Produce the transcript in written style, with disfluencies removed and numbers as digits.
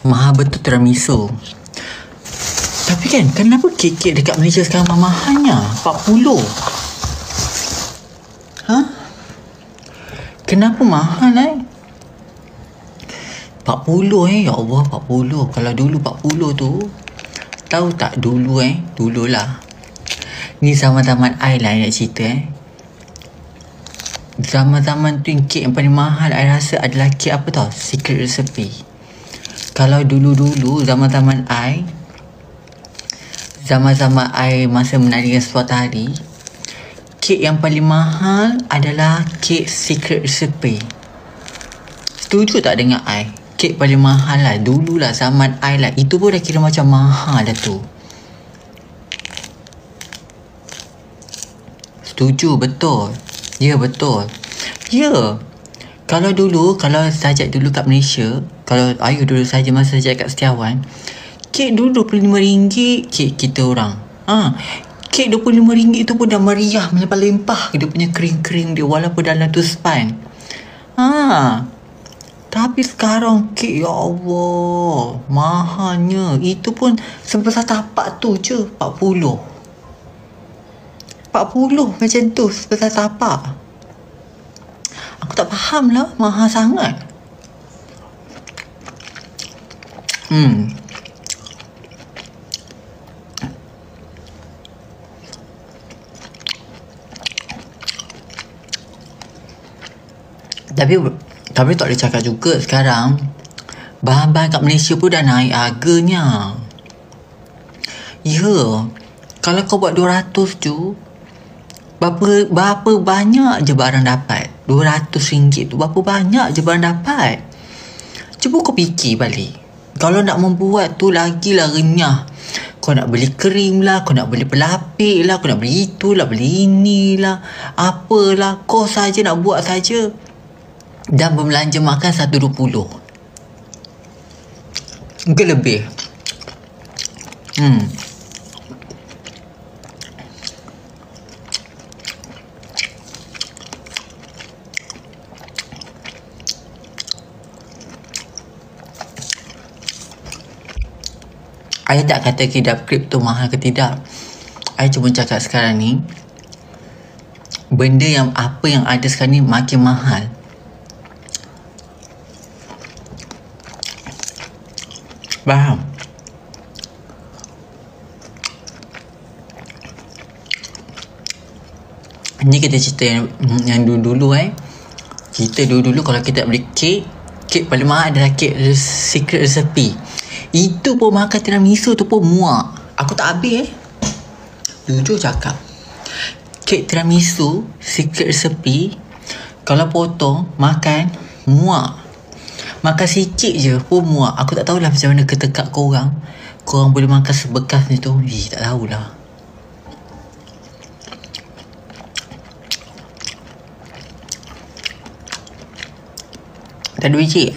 Mahal betul tiramisu. Tapi kan, kenapa kek-kek dekat Malaysia sekarang mahalnya? 40. Ha? Kenapa mahal 40 ya Allah, 40. Kalau dulu 40 tu, tahu tak dululah. Ni zaman-zaman I lah nak cerita Zaman-zaman tu kek yang paling mahal I rasa adalah kek apa tau? Secret Recipe. Kalau dulu-dulu zaman-zaman I masa menari suatu hari, kek yang paling mahal adalah kek Secret Recipe. Setuju tak dengan I? Kek paling mahal lah dululah, zaman I lah. Itu pun dah kira macam mahal dah tu. Setuju, betul. Ya, betul. Ya. Kalau sajak dulu kat Malaysia, kalau Ayu dulu saja masa sajak kat Setiawan, kek dulu RM25 kek kita orang. Kek RM25 tu pun dah meriah melimpah-limpah dia punya kering-kering dia walaupun dalam tu span. Tapi sekarang kek, ya Allah, mahalnya. Itu pun sebesar tapak tu je 40 macam tu, sebesar tapak. Aku tak faham lah, mahal sangat. Tapi tak boleh cakap juga sekarang bahan-bahan kat Malaysia pun dah naik harganya. Ya, kalau kau buat 200 tu, berapa banyak je barang dapat? RM200 tu berapa banyak je barang dapat? Cuba kau fikir balik. Kalau nak membuat tu lagilah renyah. Kau nak beli krim lah, kau nak beli pelapik lah, kau nak beli itu lah, beli inilah, apalah. Kau saja nak buat saja dan berbelanja makan 120 mungkin lebih. I tak kata kidap kripto mahal ke tidak. I cuma cakap sekarang ni benda yang apa yang ada sekarang ni makin mahal. Faham? Ni kita cerita yang dulu-dulu Kita dulu-dulu kalau kita beli kek paling mahal adalah kek Secret Recipe. Itu pun makan tiramisu tu pun muak. Aku tak habis jujur cakap. Kek tiramisu Secret Recipe kalau potong makan muak. Makan sikit je pun muak. Aku tak tahulah macam mana ketekak korang boleh makan sebekas ni tu. Tak tahulah. Tak ada biji.